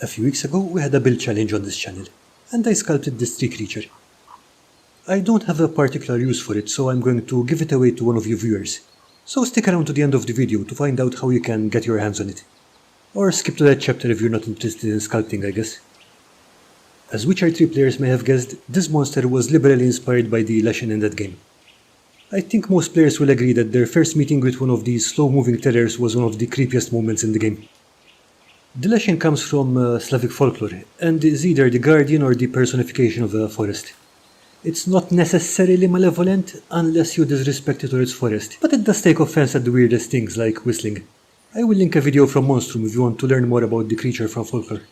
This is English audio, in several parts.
A few weeks ago we had a build challenge on this channel, and I sculpted this tree creature. I don't have a particular use for it, so I'm going to give it away to one of you viewers. So stick around to the end of the video to find out how you can get your hands on it. Or skip to that chapter if you're not interested in sculpting, I guess. As Witcher 3 players may have guessed, this monster was liberally inspired by the Leshen in that game. I think most players will agree that their first meeting with one of these slow-moving terrors was one of the creepiest moments in the game. The Leshen comes from Slavic folklore, and is either the guardian or the personification of a forest. It's not necessarily malevolent unless you disrespect it or its forest, but it does take offense at the weirdest things like whistling. I will link a video from Monstrum if you want to learn more about the creature from folklore.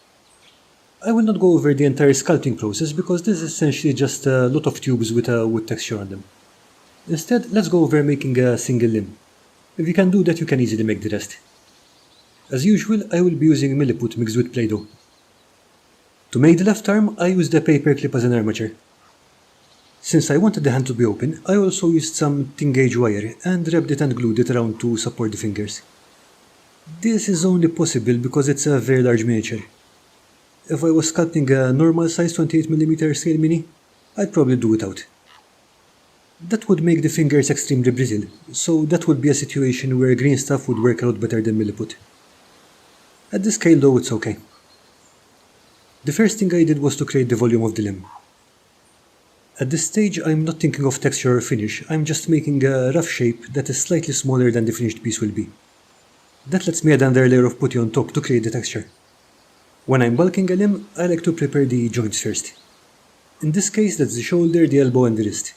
I will not go over the entire sculpting process because this is essentially just a lot of tubes with a wood texture on them. Instead, let's go over making a single limb. If you can do that, you can easily make the rest. As usual, I will be using milliput mixed with Play-Doh. To make the left arm, I used a paper clip as an armature. Since I wanted the hand to be open, I also used some 10-gauge wire and wrapped it and glued it around to support the fingers. This is only possible because it's a very large miniature. If I was sculpting a normal size 28mm scale mini, I'd probably do without. That would make the fingers extremely brittle, so that would be a situation where green stuff would work out better than milliput. At this scale though, it's okay. The first thing I did was to create the volume of the limb. At this stage I'm not thinking of texture or finish, I'm just making a rough shape that is slightly smaller than the finished piece will be. That lets me add another layer of putty on top to create the texture. When I'm bulking a limb, I like to prepare the joints first. In this case that's the shoulder, the elbow and the wrist.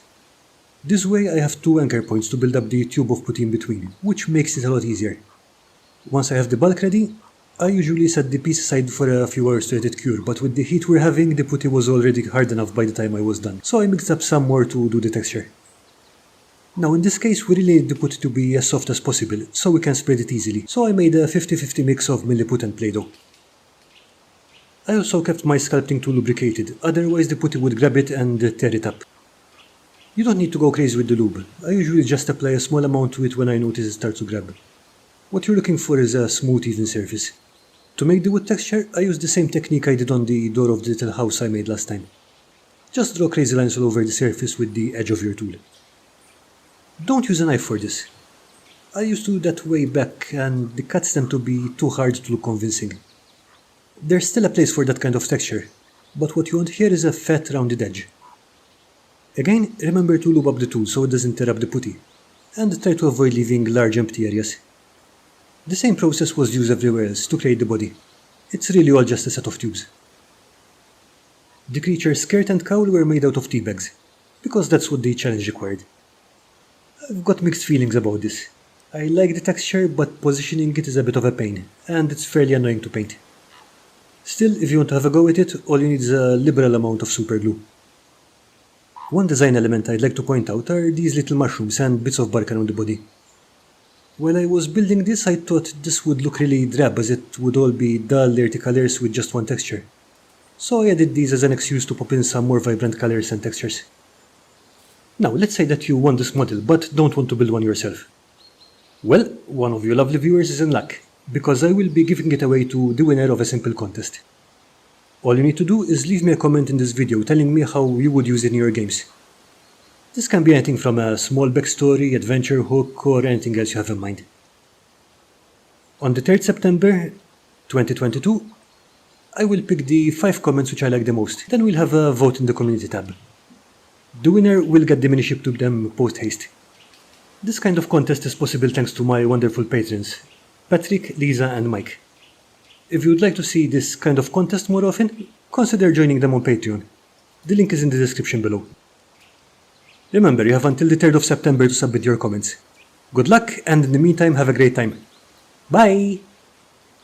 This way I have two anchor points to build up the tube of putty in between, which makes it a lot easier. Once I have the bulk ready, I usually set the piece aside for a few hours to let it cure, but with the heat we're having, the putty was already hard enough by the time I was done, so I mixed up some more to do the texture. Now in this case we really need the putty to be as soft as possible, so we can spread it easily, so I made a 50-50 mix of milliput and Play-Doh. I also kept my sculpting tool lubricated, otherwise the putty would grab it and tear it up. You don't need to go crazy with the lube, I usually just apply a small amount to it when I notice it starts to grab. What you're looking for is a smooth even surface. To make the wood texture, I used the same technique I did on the door of the little house I made last time. Just draw crazy lines all over the surface with the edge of your tool. Don't use a knife for this. I used to do that way back and the cuts tend to be too hard to look convincing. There's still a place for that kind of texture, but what you want here is a fat rounded edge. Again, remember to lube up the tool so it doesn't tear up the putty, and try to avoid leaving large empty areas. The same process was used everywhere else to create the body. It's really all just a set of tubes. The creature's skirt and cowl were made out of tea bags, because that's what the challenge required. I've got mixed feelings about this. I like the texture, but positioning it is a bit of a pain, and it's fairly annoying to paint. Still, if you want to have a go at it, all you need is a liberal amount of super glue. One design element I'd like to point out are these little mushrooms and bits of bark around the body. While I was building this, I thought this would look really drab as it would all be dull, dirty colors with just one texture. So I added these as an excuse to pop in some more vibrant colors and textures. Now, let's say that you want this model but don't want to build one yourself. Well, one of you lovely viewers is in luck, because I will be giving it away to the winner of a simple contest. All you need to do is leave me a comment in this video telling me how you would use it in your games. This can be anything from a small backstory, adventure hook, or anything else you have in mind. On the 3rd September 2022, I will pick the 5 comments which I like the most, then we'll have a vote in the community tab. The winner will get the mini shipped to them post-haste. This kind of contest is possible thanks to my wonderful patrons, Patrick, Lisa and Mike. If you would like to see this kind of contest more often, consider joining them on Patreon. The link is in the description below. Remember, you have until the 3rd of September to submit your comments. Good luck, and in the meantime, have a great time. Bye!